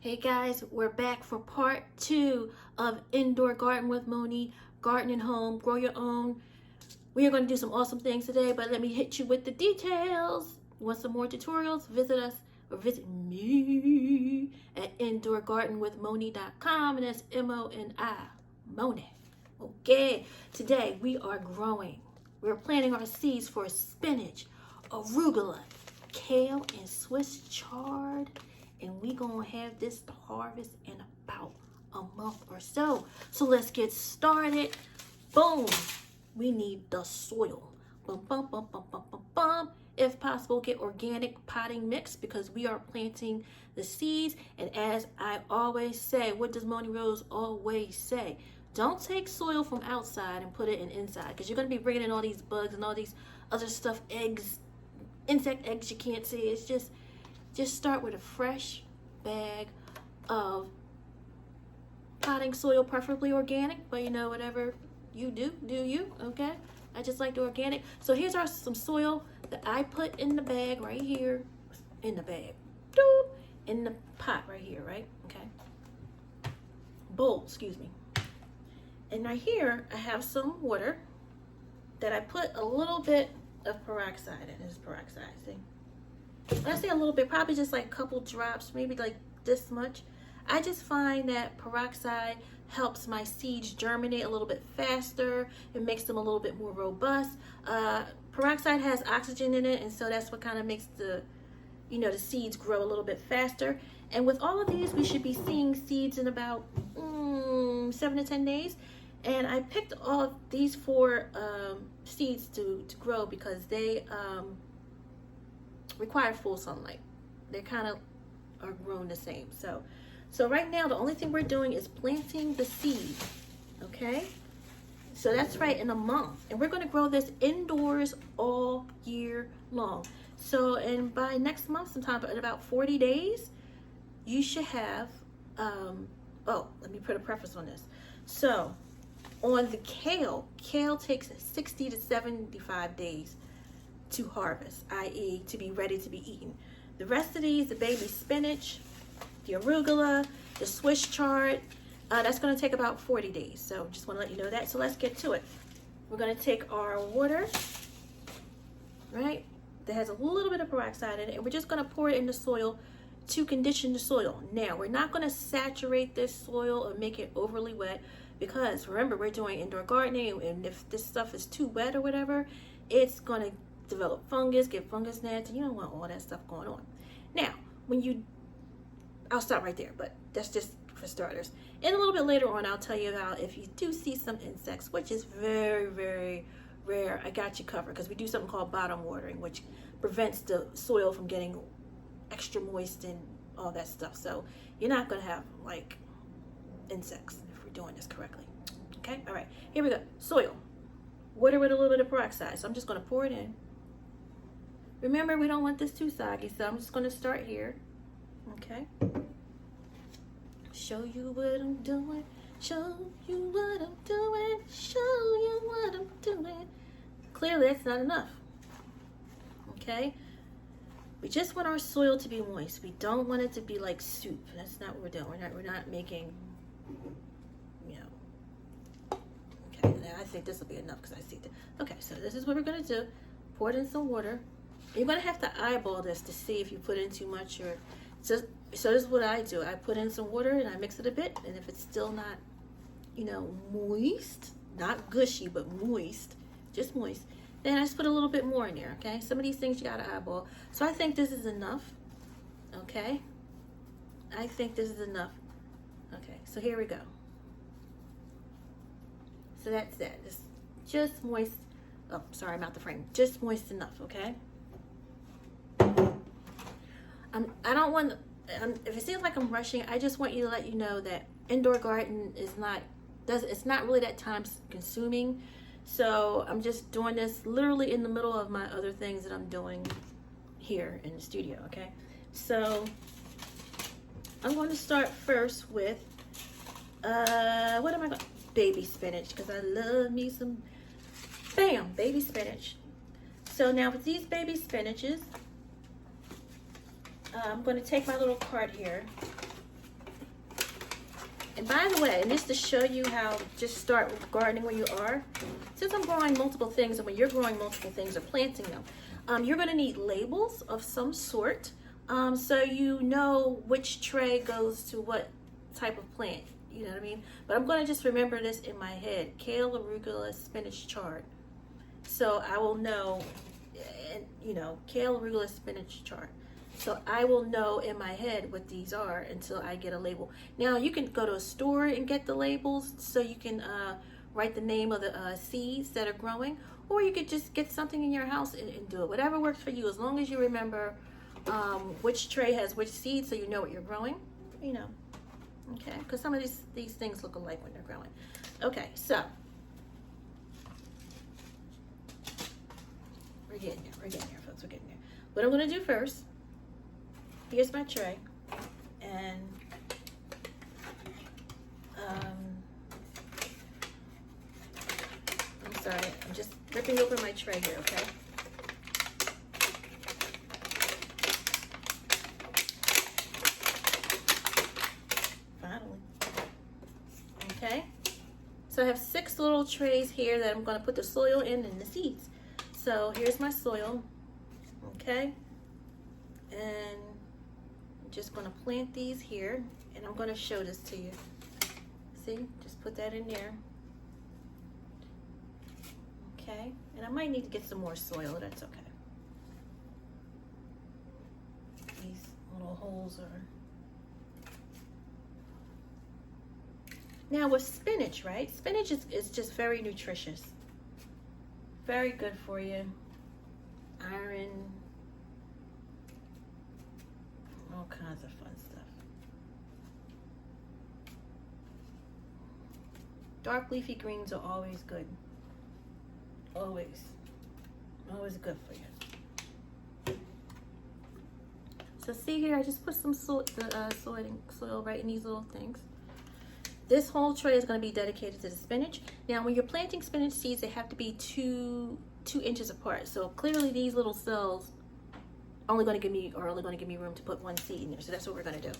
Hey guys, we're back for part 2 of Indoor Garden with Moni, gardening home, grow your own. We are going to do some awesome things today, but let me hit you with the details. You want some more tutorials? Visit us or visit me at indoorgardenwithmoni.com, and that's M-O-N-I, Moni. Okay, today we are growing. We're planting our seeds for spinach, arugula, kale, and Swiss chard. And we gonna have this to harvest in about a month or so. So let's get started. Boom. We need the soil. Bum, bum, bum, bum, bum, bum, bum. If possible, get organic potting mix because we are planting the seeds. And as I always say, what does Moni-Rose always say? Don't take soil from outside and put it in inside, because you're gonna be bringing in all these bugs and all these other stuff, eggs, insect eggs you can't see. It's just start with a fresh bag of potting soil, preferably organic, but you know, whatever you do you, okay? I just like the organic. So here's some soil that I put in the bag right here, in the bag, in the pot right here, right? Okay. Bowl, excuse me. And right here, I have some water that I put a little bit of peroxide in. This is peroxide, see? When I say a little bit, probably just like a couple drops, maybe like this much. I just find that peroxide helps my seeds germinate a little bit faster. It makes them a little bit more robust. Peroxide has oxygen in it, and so that's what kind of makes the seeds grow a little bit faster. And with all of these, we should be seeing seeds in about 7 to 10 days. And I picked all of these 4 seeds to grow because they require full sunlight. They kind of are grown the same. So right now, the only thing we're doing is planting the seed, okay? So that's right, in a month. And we're going to grow this indoors all year long. So, and by next month, sometime in about 40 days, you should have, oh, let me put a preface on this. So, on the kale takes 60 to 75 days to harvest, i.e. to be ready to be eaten. The rest of these, the baby spinach, the arugula, the Swiss chard, that's going to take about 40 days. So just want to let you know that. So let's get to it. We're going to take our water, right, that has a little bit of peroxide in it, and we're just going to pour it in the soil to condition the soil. Now, we're not going to saturate this soil or make it overly wet, because remember, we're doing indoor gardening, and if this stuff is too wet or whatever, it's going to develop fungus, get fungus gnats, and you don't want all that stuff going on. Now, I'll stop right there, but that's just for starters. And a little bit later on, I'll tell you about if you do see some insects, which is very, very rare. I got you covered, because we do something called bottom watering, which prevents the soil from getting extra moist and all that stuff. So you're not going to have like insects if we're doing this correctly. Okay, all right, here we go. Soil, water with a little bit of peroxide. So I'm just going to pour it in. Remember, we don't want this too soggy, so I'm just going to start here. Okay. Show you what I'm doing. Show you what I'm doing. Show you what I'm doing. Clearly, that's not enough. Okay. We just want our soil to be moist. We don't want it to be like soup. That's not what we're doing. We're not making, Okay, now I think this will be enough because I see that. Okay, so this is what we're going to do. Pour it in some water. You're going to have to eyeball this to see if you put in too much or... So this is what I do. I put in some water and I mix it a bit. And if it's still not, moist, not gushy, but moist, just moist, then I just put a little bit more in there, okay? Some of these things you got to eyeball. So I think this is enough, okay? I think this is enough. Okay, so here we go. So that's that. It's just moist. Oh, sorry, I'm out the frame. Just moist enough, okay? I don't want, if it seems like I'm rushing, I just want you to let you know that indoor garden is not, it's not really that time consuming. So I'm just doing this literally in the middle of my other things that I'm doing here in the studio, okay? So I'm going to start first with, what am I going to, baby spinach, because I love me some, bam, baby spinach. So now with these baby spinaches, I'm going to take my little cart here And by the way, and just to show you how just start gardening where you are, since I'm growing multiple things, and when you're growing multiple things or planting them, you're going to need labels of some sort, so you know which tray goes to what type of plant. You know what I mean? But I'm going to just remember this in my head: kale, arugula, spinach, chard. So I will know, you know, kale, arugula, spinach, chard. So I will know in my head what these are until I get a label. Now you can go to a store and get the labels, so you can write the name of the seeds that are growing, or you could just get something in your house and do it. Whatever works for you, as long as you remember which tray has which seed, so you know what you're growing. You know, okay? Because some of these things look alike when they're growing. Okay, so we're getting there, folks. We're getting there. What I'm going to do first. Here's my tray, and I'm sorry, I'm just ripping open my tray here, okay? Finally. Okay, so I have 6 little trays here that I'm going to put the soil in and the seeds. So here's my soil, okay? And just going to plant these here, and I'm going to show this to you. See, just put that in there. Okay, and I might need to get some more soil. That's okay. These little holes are. Now with spinach, right? Spinach is just very nutritious. Very good for you. Iron. All kinds of fun stuff. Dark leafy greens are always good. Always good for you. So see here, I just put some soil right in these little things. This whole tray is going to be dedicated to the spinach. Now, when you're planting spinach seeds, they have to be two inches apart. So clearly, these little cells only going to give me room to put 1 seed in there. So that's what we're going to do.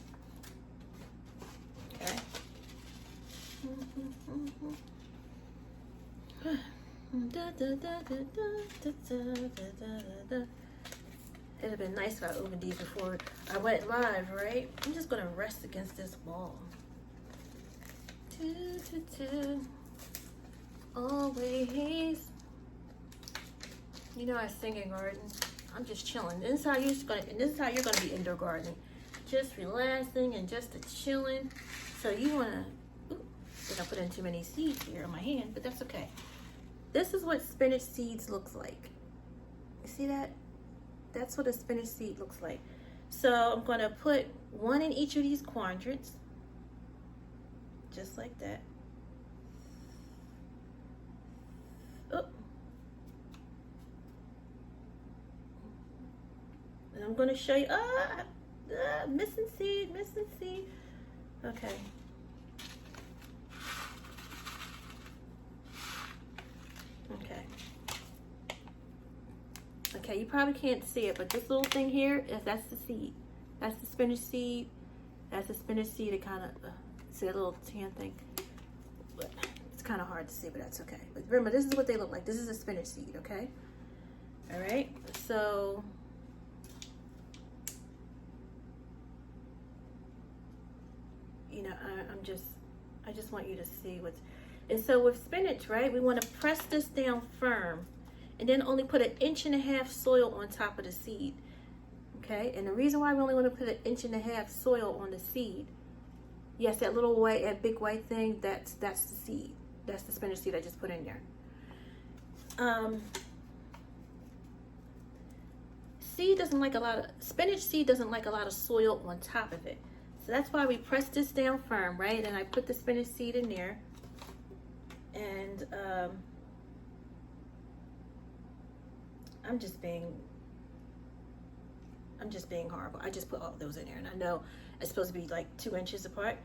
Okay. It'd have been nice if I opened these before I went live, right? I'm just going to rest against this wall. Always. You know, I sing in gardens. I'm just chilling. This is how you're gonna be indoor gardening. Just relaxing and just chilling. So you wanna, did I put in too many seeds here on my hand, but that's okay. This is what spinach seeds looks like. You see that? That's what a spinach seed looks like. So I'm gonna put 1 in each of these quadrants. Just like that. Oh. And I'm going to show you, missing seed. Okay. Okay, you probably can't see it, but this little thing here, that's the seed. That's the spinach seed. That's the spinach seed. It kind of, see that little tan thing? But it's kind of hard to see, but that's okay. But remember, this is what they look like. This is a spinach seed, okay? All right, so you know, I just want you to see what's, and so with spinach, right, we want to press this down firm and then only put 1.5 inches soil on top of the seed, okay? And the reason why we only want to put 1.5 inches soil on the seed, yes, that little white, that big white thing, that's the seed. That's the spinach seed I just put in there. Spinach seed doesn't like a lot of soil on top of it. So that's why we press this down firm, right? And I put the spinach seed in there. And I'm just being horrible. I just put all those in there, and I know it's supposed to be like 2 inches apart,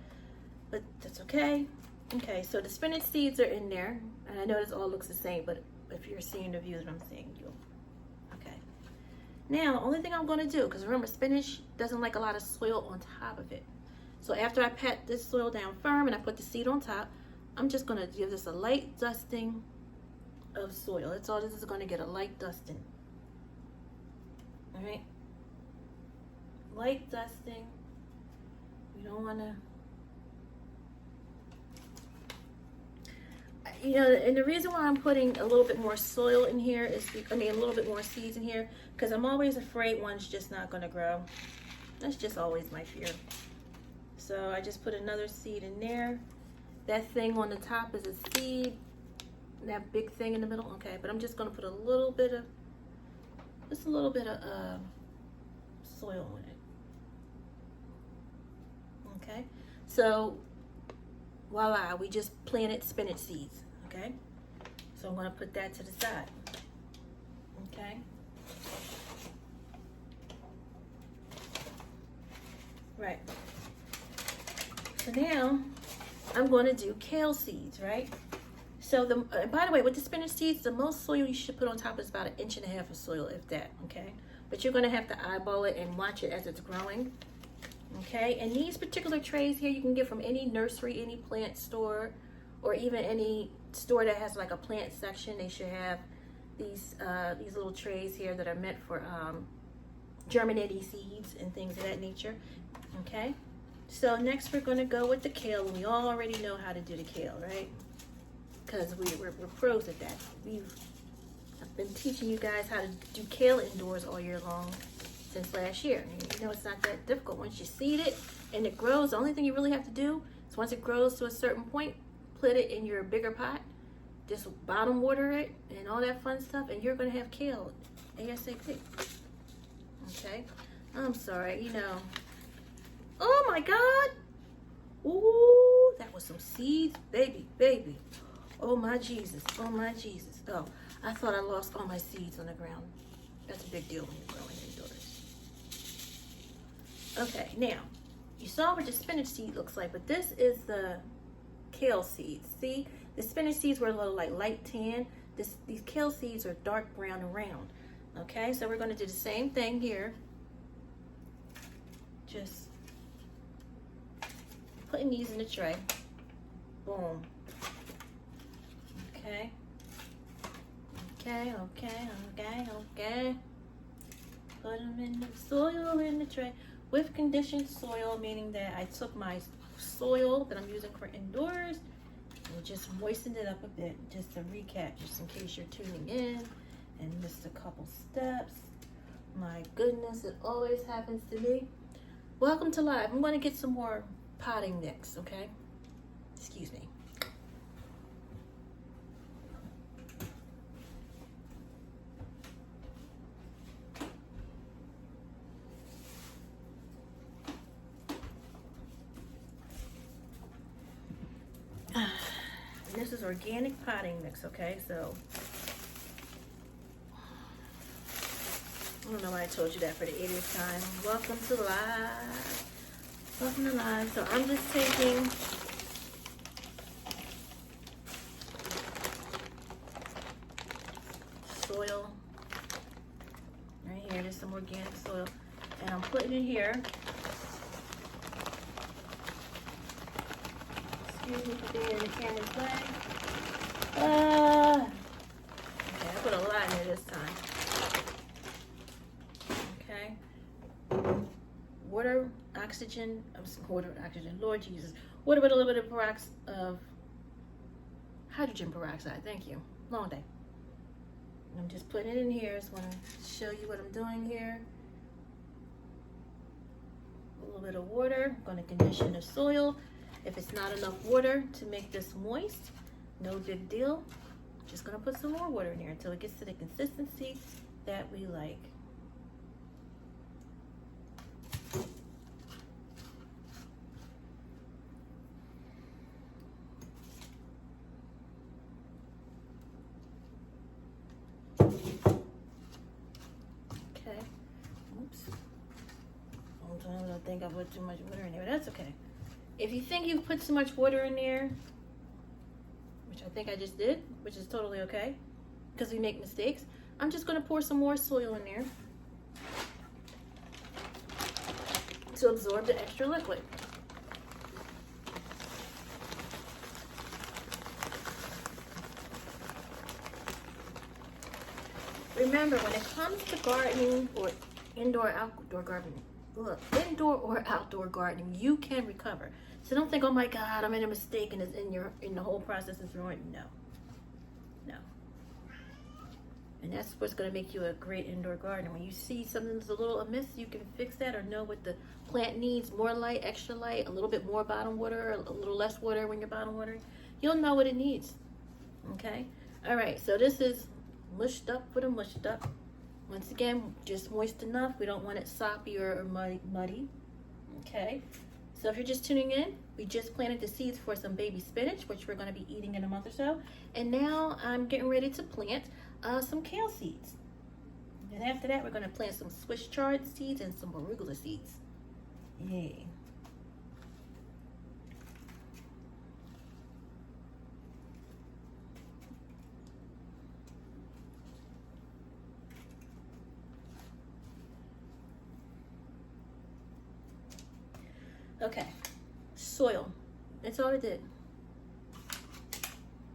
but that's okay. Okay, so the spinach seeds are in there, and I know this all looks the same, but if you're seeing the views I'm seeing, you'll, okay. Now, the only thing I'm gonna do, because remember, spinach doesn't like a lot of soil on top of it. So after I pat this soil down firm and I put the seed on top, I'm just going to give this a light dusting of soil. That's all this is going to get, a light dusting. All right? Light dusting. You don't want to, you know, and the reason why I'm putting a little bit more soil in here is, a little bit more seeds in here, because I'm always afraid one's just not going to grow. That's just always my fear. So I just put another seed in there. That thing on the top is a seed. That big thing in the middle, okay. But I'm just going to put a little bit of, just a little bit of soil on it. Okay. So voila, we just planted spinach seeds. Okay. So I'm going to put that to the side. Okay. Right. So now I'm going to do kale seeds, right? So by the way, with the spinach seeds, the most soil you should put on top is about 1.5 inches of soil, if that, okay? But you're going to have to eyeball it and watch it as it's growing, okay? And these particular trays here, you can get from any nursery, any plant store, or even any store that has like a plant section. They should have these little trays here that are meant for germinating seeds and things of that nature, okay? So next we're going to go with the kale, and we all already know how to do the kale, right? Because we're pros at that. I've been teaching you guys how to do kale indoors all year long since last year. And you know, it's not that difficult. Once you seed it and it grows, the only thing you really have to do is once it grows to a certain point, put it in your bigger pot, just bottom water it and all that fun stuff, and you're going to have kale ASAP. Okay? I'm sorry, you know. Oh my God! Ooh, that was some seeds, baby, baby. Oh my Jesus, oh my Jesus. Oh, I thought I lost all my seeds on the ground. That's a big deal when you're growing indoors. Okay, now, you saw what the spinach seed looks like, but this is the kale seeds. See, the spinach seeds were a little like light tan. These kale seeds are dark brown and round. Okay, so we're going to do the same thing here. Just putting these in the tray. Boom. Okay. Okay, okay, okay, okay. Put them in the soil in the tray. With conditioned soil, meaning that I took my soil that I'm using for indoors and just moistened it up a bit. Just to recap, just in case you're tuning in and missed a couple steps. My goodness, it always happens to me. Welcome to live. I'm going to get some more potting mix, okay? Excuse me. And this is organic potting mix, okay? So I don't know why I told you that for the 80th time. Welcome to live. Welcome to live. So I'm just taking soil right here. There's some organic soil, and I'm putting it here. Excuse me for being in the camera's way. Okay, I put a lot in there this time. Okay. Water, oxygen, Lord Jesus. Water with a little bit of hydrogen peroxide. Thank you. Long day. I'm just putting it in here. Just want to show you what I'm doing here. A little bit of water. I'm going to condition the soil. If it's not enough water to make this moist, no big deal. Just going to put some more water in here until it gets to the consistency that we like. Okay. Oops. Sometimes I think I put too much water in there, but that's okay. If you think you've put too much water in there, which I think I just did, which is totally okay, because we make mistakes, I'm just going to pour some more soil in there to absorb the extra liquid. remember, when it comes to gardening or outdoor gardening, indoor or outdoor gardening, you can recover. So don't think, oh my God, I made a mistake and it's in the whole process is ruined. No. And that's what's going to make you a great indoor gardener. When you see something that's a little amiss, you can fix that or know what the plant needs. More light, extra light, a little bit more bottom water, a little less water when you're bottom watering. You'll know what it needs. Okay? All right, so this is mushed up for the mushed up. Once again, just moist enough. We don't want it soppy or muddy. Okay? So if you're just tuning in, we just planted the seeds for some baby spinach, which we're going to be eating in a month or so. And now I'm getting ready to plant some kale seeds. And after that, we're going to plant some Swiss chard seeds and some arugula seeds. Yay. Okay, soil. That's all I did.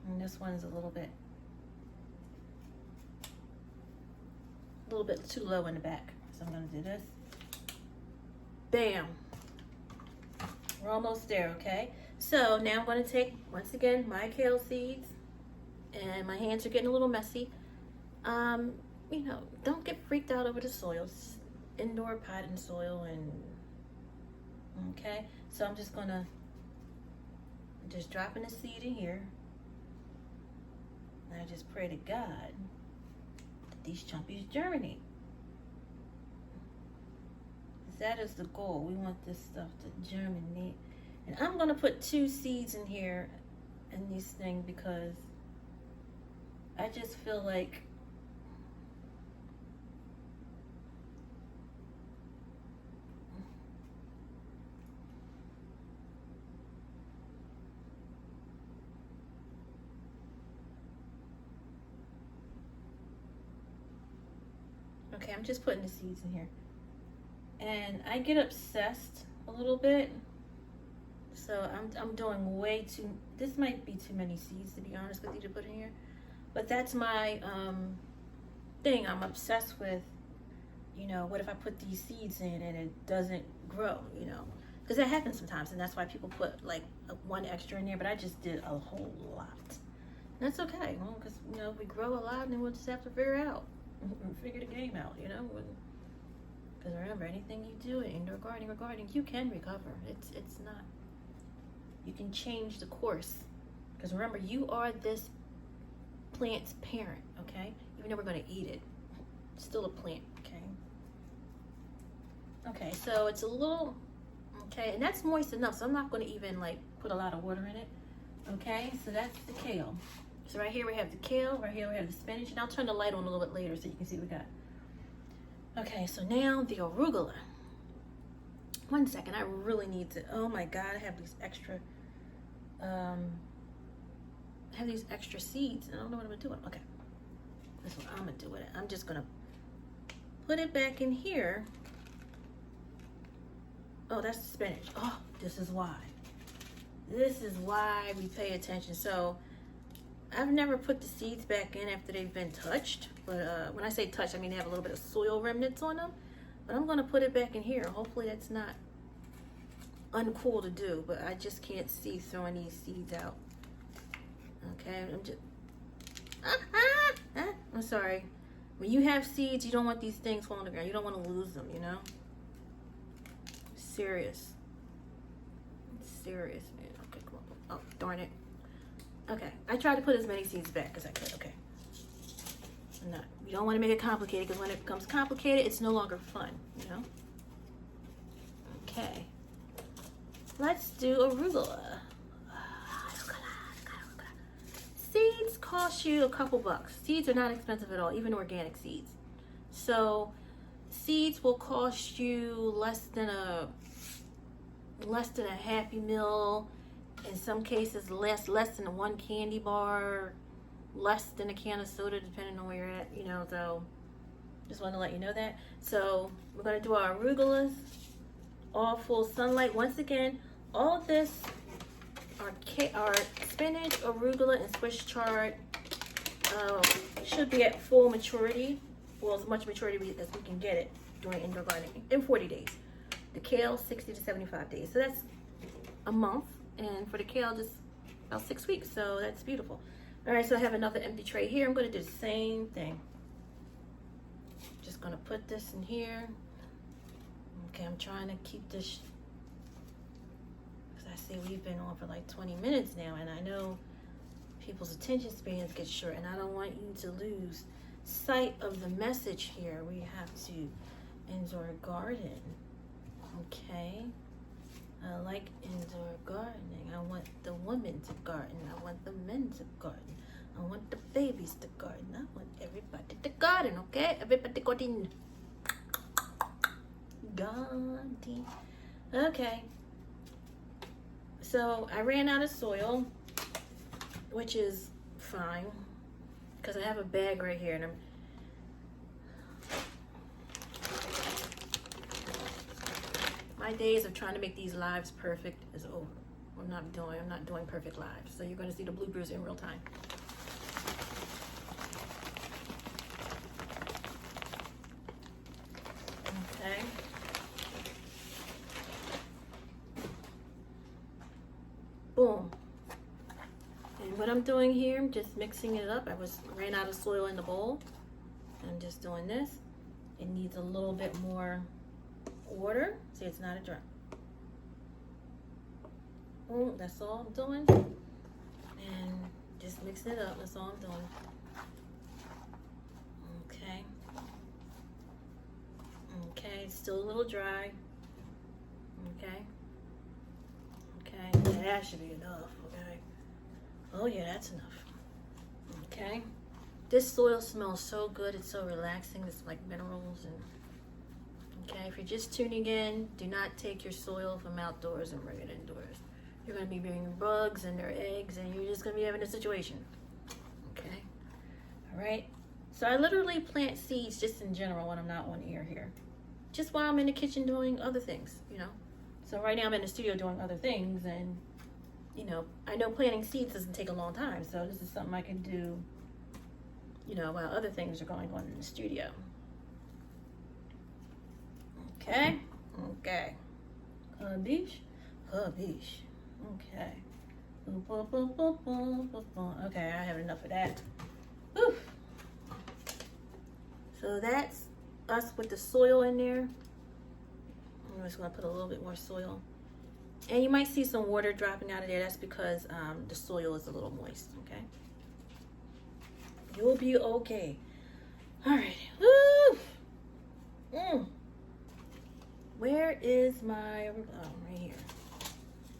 And this one is a little bit too low in the back. So I'm gonna do this. Bam. We're almost there, okay? So now I'm gonna take, once again, my kale seeds, and my hands are getting a little messy. You know, don't get freaked out over the soils. Indoor potting soil and okay, so I'm just gonna dropping the seed in here. And I just pray to God that these chumpies germinate. That is the goal. We want this stuff to germinate. And I'm gonna put 2 seeds in here in these things because I just feel like okay, I'm just putting the seeds in here. And I get obsessed a little bit. So I'm doing way too, this might be too many seeds to be honest with you to put in here. But that's my thing. I'm obsessed with, you know, what if I put these seeds in and it doesn't grow, you know? Because that happens sometimes, and that's why people put like 1 extra in there, but I just did a whole lot. And that's okay, well, because, you know, we grow a lot and then we'll just have to figure the game out, you know? Because remember, anything you do in indoor gardening or gardening, you can recover. It's not, you can change the course. Because remember, you are this plant's parent, okay? Even though we're going to eat it, it's still a plant, okay? Okay, so it's a little, okay, and that's moist enough, so I'm not going to even like put a lot of water in it, okay? So that's the kale. So right here we have the kale, right here we have the spinach, and I'll turn the light on a little bit later so you can see what we got. Okay, so now the arugula. 1 second, I really need to, oh my God, I have these extra, seeds. I don't know what I'm gonna do with them. Okay, that's what I'm gonna do with it. I'm just gonna put it back in here. Oh, that's the spinach. Oh, this is why. This is why we pay attention. So, I've never put the seeds back in after they've been touched. But when I say touched, I mean they have a little bit of soil remnants on them. But I'm going to put it back in here. Hopefully that's not uncool to do. But I just can't see throwing these seeds out. Okay, I'm just... I'm sorry. When you have seeds, you don't want these things falling on the ground. You don't want to lose them, you know? Serious. It's serious, man. Okay, come on. Oh, darn it. Okay, I tried to put as many seeds back as I could. Okay. No, you don't want to make it complicated because when it becomes complicated, it's no longer fun, you know? Okay. Let's do arugula. Seeds cost you a couple bucks. Seeds are not expensive at all, even organic seeds. So, seeds will cost you less than a Happy Meal. In some cases, less than 1 candy bar, less than a can of soda, depending on where you're at, you know, so just want to let you know that. So we're going to do our arugulas, all full sunlight. Once again, all of this, our spinach, arugula, and Swiss chard should be at full maturity, well, as much maturity as we can get it doing indoor gardening in 40 days. The kale, 60 to 75 days. So that's a month. And for the kale, just about 6 weeks. So that's beautiful. All right, so I have another empty tray here. I'm going to do the same thing. Just going to put this in here. Okay, I'm trying to keep this, because I see we've been on for like 20 minutes now, and I know people's attention spans get short, and I don't want you to lose sight of the message here. We have to indoor garden. Okay, I like indoor gardening. I want the women to garden. I want the men to garden. I want the babies to garden. I want everybody to garden. Okay, everybody garden. Garden. Okay. So I ran out of soil, which is fine, because I have a bag right here, and my days of trying to make these lives perfect is over. I'm not doing perfect lives. So you're going to see the bloopers in real time. Okay. Boom. And what I'm doing here, I'm just mixing it up. I ran out of soil in the bowl. I'm just doing this. It needs a little bit more water. See, it's not a drop. That's all I'm doing. And just mixing it up. That's all I'm doing. Okay. Okay, it's still a little dry. Okay. Okay, that should be enough. Okay. Oh yeah, that's enough. Okay. This soil smells so good. It's so relaxing. It's like minerals. And okay, if you're just tuning in, do not take your soil from outdoors and bring it indoors. You're going to be bringing bugs and their eggs, and you're just going to be having a situation. Okay. All right. So I literally plant seeds just in general when I'm not on air here. Just while I'm in the kitchen doing other things, you know. So right now I'm in the studio doing other things, and, you know, I know planting seeds doesn't take a long time. So this is something I can do, you know, while other things are going on in the studio. Okay. Okay. Habish. Habish. Okay. Okay, I have enough of that. Whew. So that's us with the soil in there. I'm just going to put a little bit more soil. And you might see some water dropping out of there. That's because the soil is a little moist, okay? You'll be okay. All right. Woo! Where is my... Oh, right here.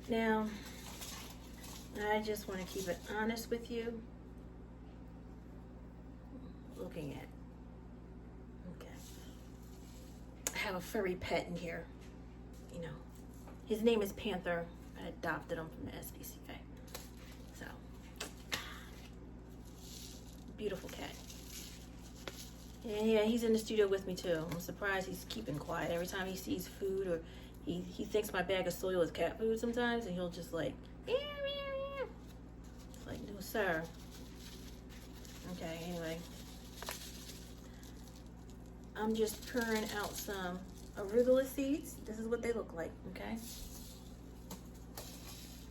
Now, I just want to keep it honest with you. Looking at... Okay. I have a furry pet in here. You know. His name is Panther. I adopted him from the SPCA. So. Beautiful cat. And yeah, he's in the studio with me too. I'm surprised he's keeping quiet. Every time he sees food, or he thinks my bag of soil is cat food sometimes, and he'll just like, meow, meow, meow. It's like, no sir. Okay, anyway. I'm just pouring out some arugula seeds. This is what they look like, okay?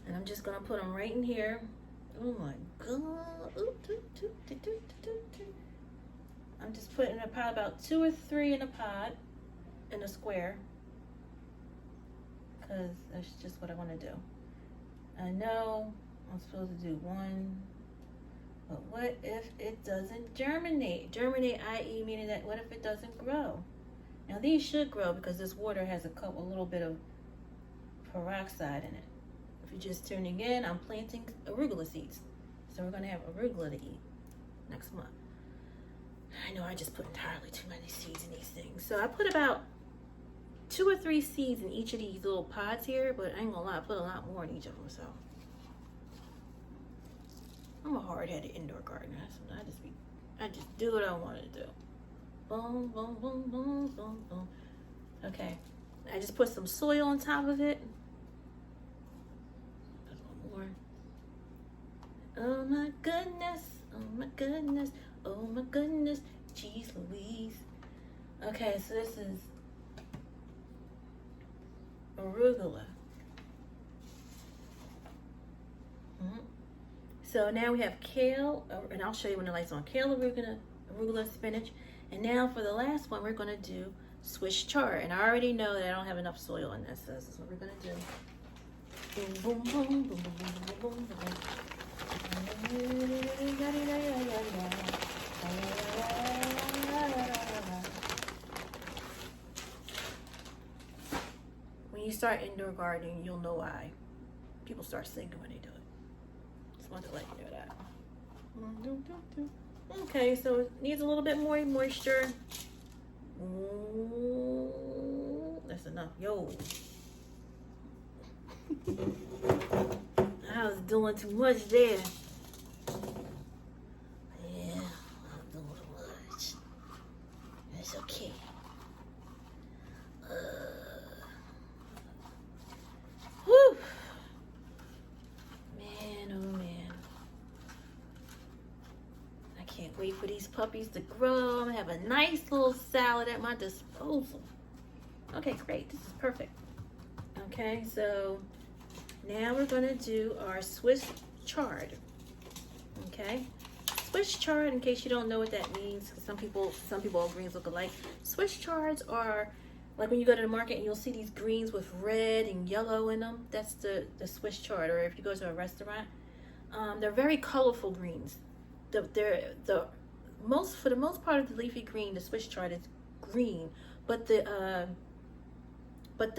And I'm just gonna put them right in here. Oh my God. I'm just putting in a pot, about 2 or 3 in a pot, in a square, because that's just what I want to do. I know I'm supposed to do 1, but what if it doesn't germinate? Germinate, i.e. meaning that what if it doesn't grow? Now these should grow because this water has a little bit of peroxide in it. If you're just tuning in, I'm planting arugula seeds. So we're gonna have arugula to eat next month. I know I just put entirely too many seeds in these things. So I put about 2 or 3 seeds in each of these little pots here, but I ain't gonna lie, I put a lot more in each of them, so. I'm a hard-headed indoor gardener. I just do what I want to do. Boom, boom, boom, boom, boom, boom. Okay, I just put some soil on top of it. Put one more. Oh my goodness, oh my goodness, oh my goodness. Jeez Louise. Okay, so this is arugula. So now we have kale, and I'll show you when the light's on. Kale, arugula, spinach. And now for the last one, we're going to do Swiss chard. And I already know that I don't have enough soil in this, so this is what we're going to do. Boom, boom, boom, boom, boom, boom, boom, boom. When you start indoor gardening, you'll know why. People start singing when they do it. Just wanted to let you know that. Okay, so it needs a little bit more moisture. That's enough. Yo. I was doing too much there. Yeah, I'm doing too much. It's okay. Whew. Man, oh man. I can't wait for these puppies to grow. I'm gonna have a nice little salad at my disposal. Okay, great. This is perfect. Okay, so now we're going to do our Swiss chard. Okay, Swiss chard, in case you don't know what that means, some people all greens look alike. Swiss chards are like when you go to the market and you'll see these greens with red and yellow in them. That's the Swiss chard. Or if you go to a restaurant, they're very colorful greens. For the most part of the leafy green, the Swiss chard is green, but the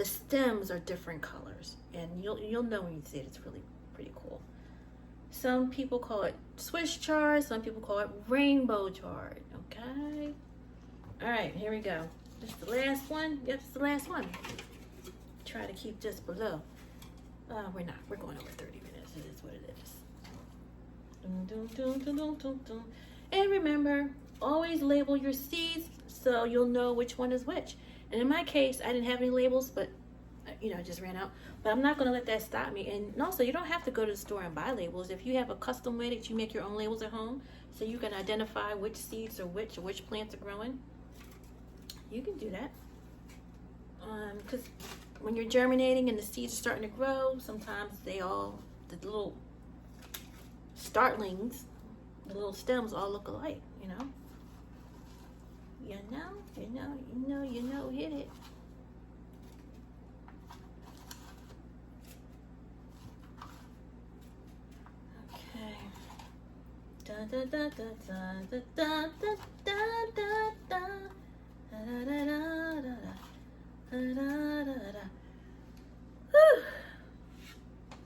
stems are different colors, and you'll know when you see it. It's really pretty cool. Some people call it Swiss chard, some people call it rainbow chard. Okay. All right, here we go. This is the last one. Yep, it's the last one. Try to keep just below. We're not. We're going over 30 minutes. It is what it is. And remember, always label your seeds so you'll know which one is which. And in my case, I didn't have any labels, but I just ran out. But I'm not going to let that stop me. And also, you don't have to go to the store and buy labels. If you have a custom way that you make your own labels at home, so you can identify which seeds are which plants are growing, you can do that. Because when you're germinating and the seeds are starting to grow, sometimes the little startlings, the little stems all look alike, You know, hit it. Okay. Da da da da da da da da da da da da da da da da. Whew.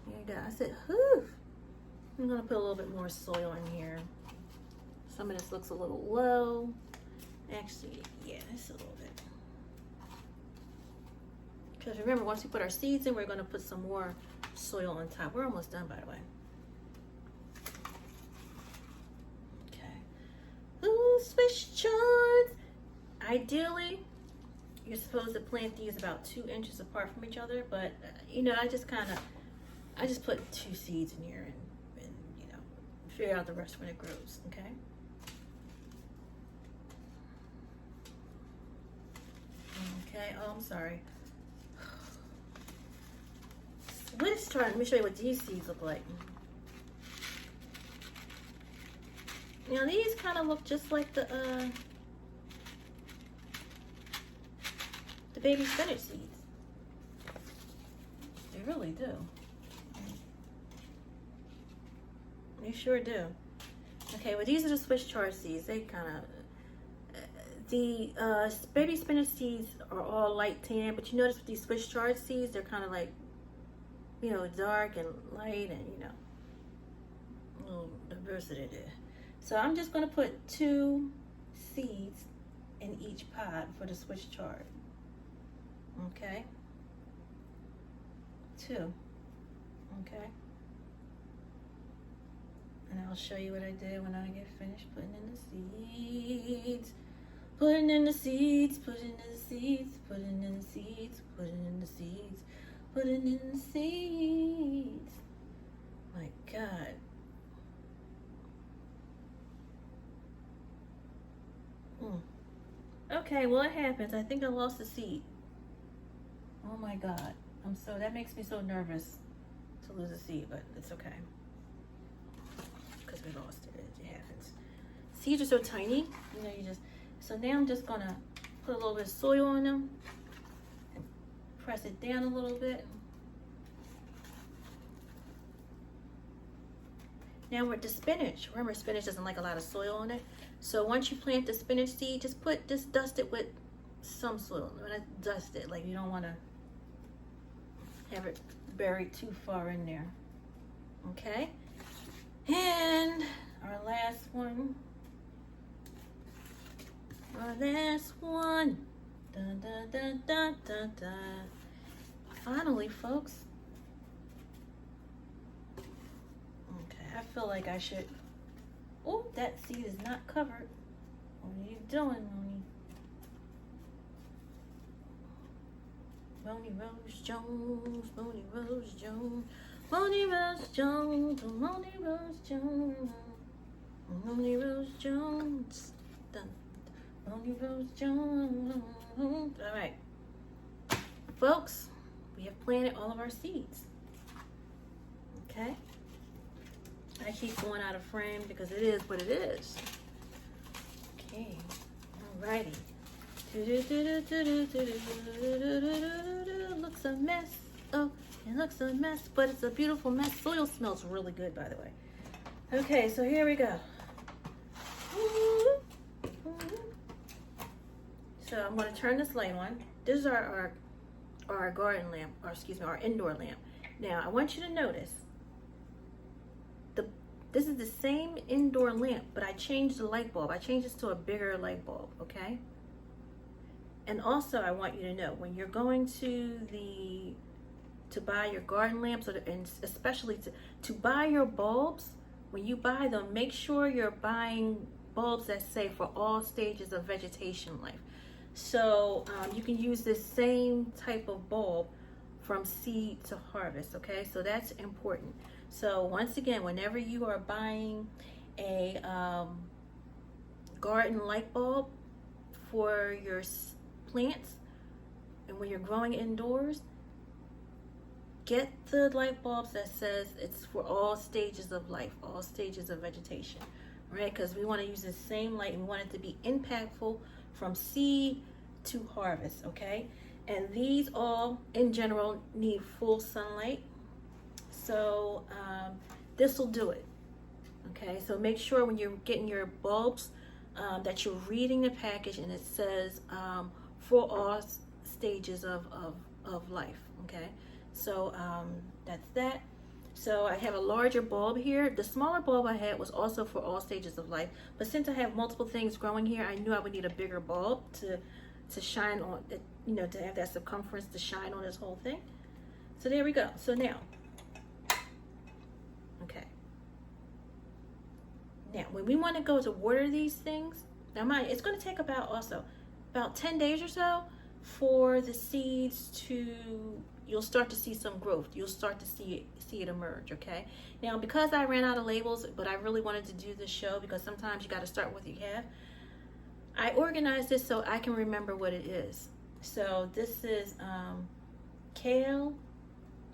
Here you go. I said, whew. I'm gonna put a little bit more soil in here. Some of this looks a little low. Actually, yeah, it's a little bit. Because remember, once we put our seeds in, we're going to put some more soil on top. We're almost done, by the way. Okay. Ooh, Swiss chards. Ideally, you're supposed to plant these about 2 inches apart from each other. But, I just put 2 seeds in here and figure out the rest when it grows, okay? Okay, oh, I'm sorry. Swiss chard, let me show you what these seeds look like. These kind of look just like the baby spinach seeds. They really do. They sure do. Okay, well, these are the Swiss chard seeds. They kind of, the baby spinach seeds are all light tan, but you notice with these Swiss chard seeds, they're kind of like, dark and light and, a little diversity there. So I'm just going to put 2 seeds in each pot for the Swiss chard. Okay? 2. Okay? And I'll show you what I did when I get finished putting in the seeds. Putting in the seeds, putting in the seeds, putting in the seeds, putting in the seeds, putting in the seeds. My God. Okay, well it happens. I think I lost the seed. Oh my God. That makes me so nervous to lose a seed, but it's okay. Because we lost it. It happens. Seeds are so tiny. You know, so now I'm just gonna put a little bit of soil on them and press it down a little bit. Now with the spinach, remember spinach doesn't like a lot of soil on it. So once you plant the spinach seed, just dust it with some soil. When I dust it, like you don't want to have it buried too far in there. Okay. And our last one. Dun, dun, dun, dun, dun, dun. Finally, folks. Okay, I feel like I should. Oh, that seed is not covered. What are you doing, Moni? Moni-Rose Jones, Moni-Rose Jones, Moni-Rose Jones, Moni-Rose Jones, Moni-Rose Jones, Moni-Rose Jones. All right, folks, we have planted all of our seeds. Okay. I keep going out of frame because it is what it is. Okay, alrighty. Looks a mess. Oh, it looks a mess, but it's a beautiful mess. Soil smells really good, by the way. Okay, so here we go. So I'm going to turn this light on. This is our garden lamp, or excuse me, our indoor lamp. Now I want you to notice. This is the same indoor lamp, but I changed the light bulb. I changed this to a bigger light bulb, okay? And also, I want you to know, when you're going to buy your garden lamps, and especially to buy your bulbs, when you buy them, make sure you're buying bulbs that say for all stages of vegetation life. So you can use this same type of bulb from seed to harvest, okay? So that's important. So once again, whenever you are buying a garden light bulb for your plants, and when you're growing indoors, get the light bulbs that says it's for all stages of life, all stages of vegetation, right? Because we want to use the same light, and we want it to be impactful from seed to harvest, okay? And these all, in general, need full sunlight. So this will do it, okay? So make sure when you're getting your bulbs that you're reading the package and it says for all stages of life, okay? So that's that. So I have a larger bulb here. The smaller bulb I had was also for all stages of life, but since I have multiple things growing here, I knew I would need a bigger bulb to shine on, you know, to have that circumference to shine on this whole thing. So there we go. So now, okay. Now, when we want to go to water these things, now mind, it's going to take about 10 days or so for the seeds to, you'll start to see some growth. You'll start to see it emerge, okay? Now, because I ran out of labels, but I really wanted to do this show because sometimes you got to start with what you have, I organized this so I can remember what it is. So this is kale,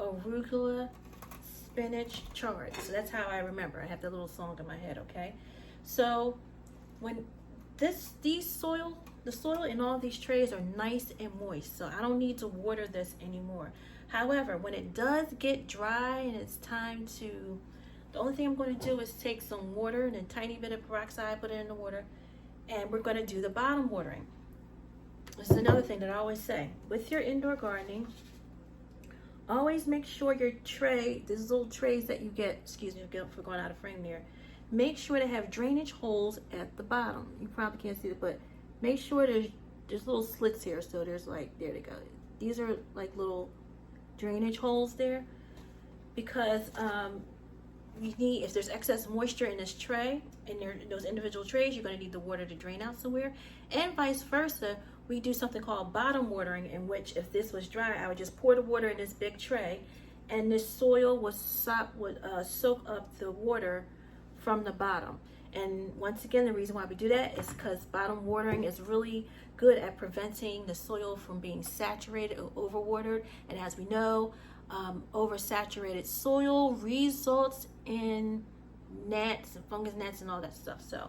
arugula, spinach, chard. So that's how I remember. I have the little song in my head, okay? So when the soil in all these trays are nice and moist, so I don't need to water this anymore. However, when it does get dry and it's time to, the only thing I'm going to do is take some water and a tiny bit of peroxide, put it in the water, and we're going to do the bottom watering. This is another thing that I always say. With your indoor gardening, always make sure your tray, these little trays that you get, excuse me for going out of frame there, make sure to have drainage holes at the bottom. You probably can't see it, but make sure there's little slits here. So there's like, there they go. These are like little drainage holes there, because you need, if there's excess moisture in this tray, in those individual trays, you're going to need the water to drain out somewhere, and vice versa. We do something called bottom watering, in which if this was dry, I would just pour the water in this big tray, and this soil would soak up the water from the bottom. And once again, the reason why we do that is because bottom watering is really good at preventing the soil from being saturated or overwatered. And as we know, oversaturated soil results in gnats and fungus gnats and all that stuff. So,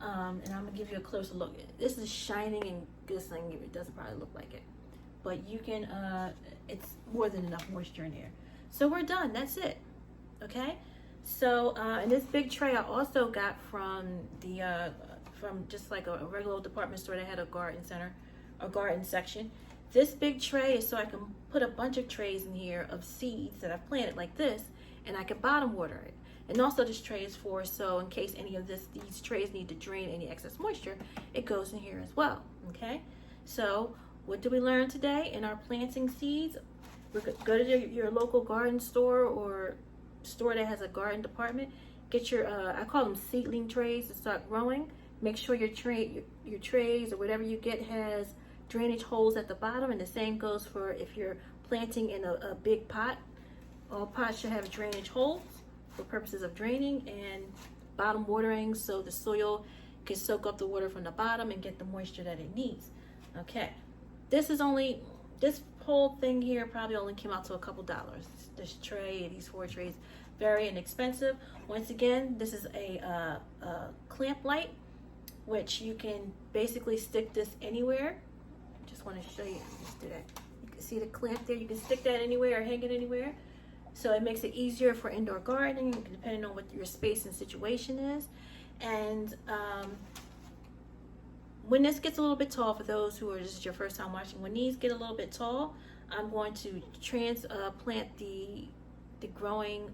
and I'm gonna give you a closer look. This is shining and glistening. It doesn't probably look like it, but you can, it's more than enough moisture in here. So we're done, that's it, okay? So, and this big tray I also got from the, from just like a regular old department store that had a garden center, a garden section. This big tray is so I can put a bunch of trays in here of seeds that I've planted like this, and I can bottom water it. And also this tray is for, so in case any of these trays need to drain any excess moisture, it goes in here as well, okay? So what did we learn today in our planting seeds? We're go to your local garden store or store that has a garden department. Get your, I call them seedling trays to start growing. Make sure your trays or whatever you get has drainage holes at the bottom, and the same goes for if you're planting in a big pot. All pots should have drainage holes for purposes of draining and bottom watering, so the soil can soak up the water from the bottom and get the moisture that it needs. Okay, this whole thing here probably only came out to a couple dollars. This tray, these 4 trays, very inexpensive. Once again, this is a clamp light, which you can basically stick this anywhere. Just want to show you. Let's do that. You can see the clamp there. You can stick that anywhere or hang it anywhere. So it makes it easier for indoor gardening, depending on what your space and situation is. And when this gets a little bit tall, for those who are this is your first time watching, when these get a little bit tall, I'm going to transplant the growing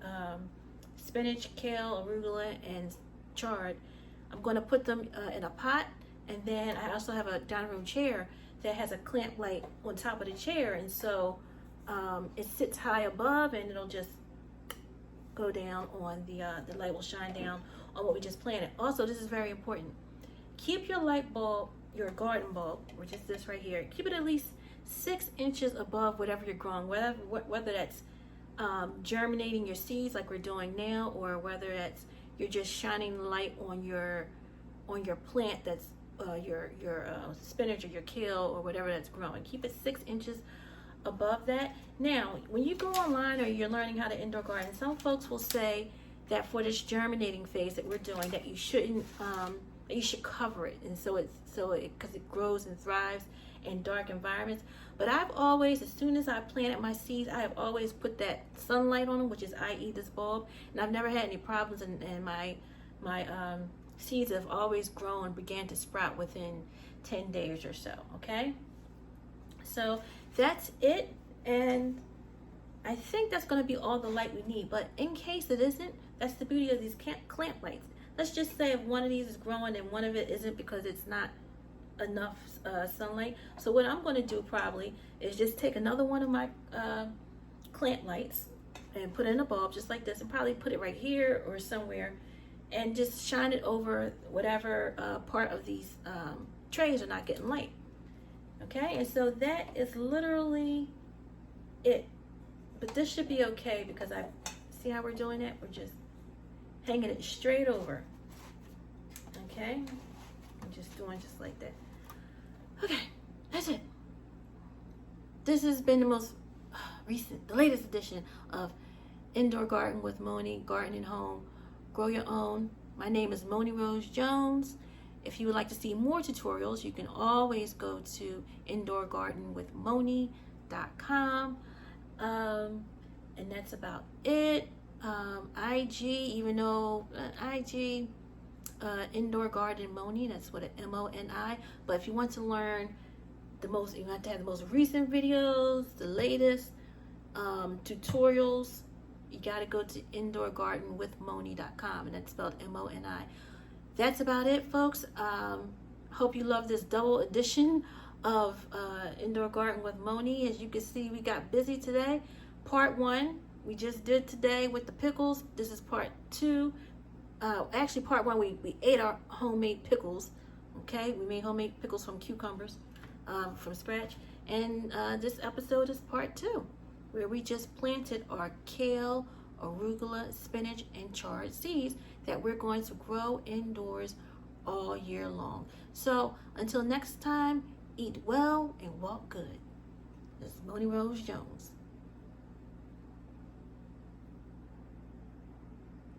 spinach, kale, arugula, and chard. I'm going to put them in a pot, and then I also have a dining room chair that has a clamp light on top of the chair, and so it sits high above, and it'll just go down on the light will shine down on what we just planted. Also, this is very important. Keep your light bulb, your garden bulb, which is this right here, keep it at least 6 inches above whatever you're growing, whether that's germinating your seeds like we're doing now, or whether that's you're just shining light on your plant that's your spinach or your kale or whatever that's growing. Keep it 6 inches above that. Now, when you go online or you're learning how to indoor garden, some folks will say that for this germinating phase that we're doing, that you shouldn't, you should cover it, and because it grows and thrives in dark environments. But I've always, as soon as I planted my seeds, I have always put that sunlight on them, which is i.e. this bulb, and I've never had any problems, and my seeds have always grown, began to sprout within 10 days or so, okay? So that's it, and I think that's going to be all the light we need. But in case it isn't, that's the beauty of these clamp lights. Let's just say if one of these is growing and one of it isn't because it's not enough sunlight. So what I'm going to do probably is just take another one of my clamp lights and put it in a bulb just like this, and probably put it right here or somewhere, and just shine it over whatever part of these trays are not getting light. Okay, and so that is literally it. But this should be okay because I see how we're doing it. We're just hanging it straight over. Okay, I'm just doing just like that. Okay, that's it. This has been the most the latest edition of Indoor Garden with Moni, Garden and Home, Grow Your Own. My name is Moni-Rose Jones. If you would like to see more tutorials, you can always go to indoorgardenwithmoni.com. And that's about it. IG, even though IG, Indoor Garden Moni, that's what M-O-N-I. But if you want to learn you have to have the most recent videos, the latest tutorials, you got to go to indoorgardenwithmoni.com, and that's spelled M-O-N-I. That's about it, folks. Hope you love this double edition of Indoor Garden with Moni. As you can see, we got busy today. Part 1 we just did today with the pickles. This is part 2. Actually, part 1 we ate our homemade pickles. Okay, we made homemade pickles from cucumbers from scratch. And this episode is part 2, where we just planted our kale, arugula, spinach, and chard seeds that we're going to grow indoors all year long. So until next time, eat well and walk good. This is Moni-Rose Jones.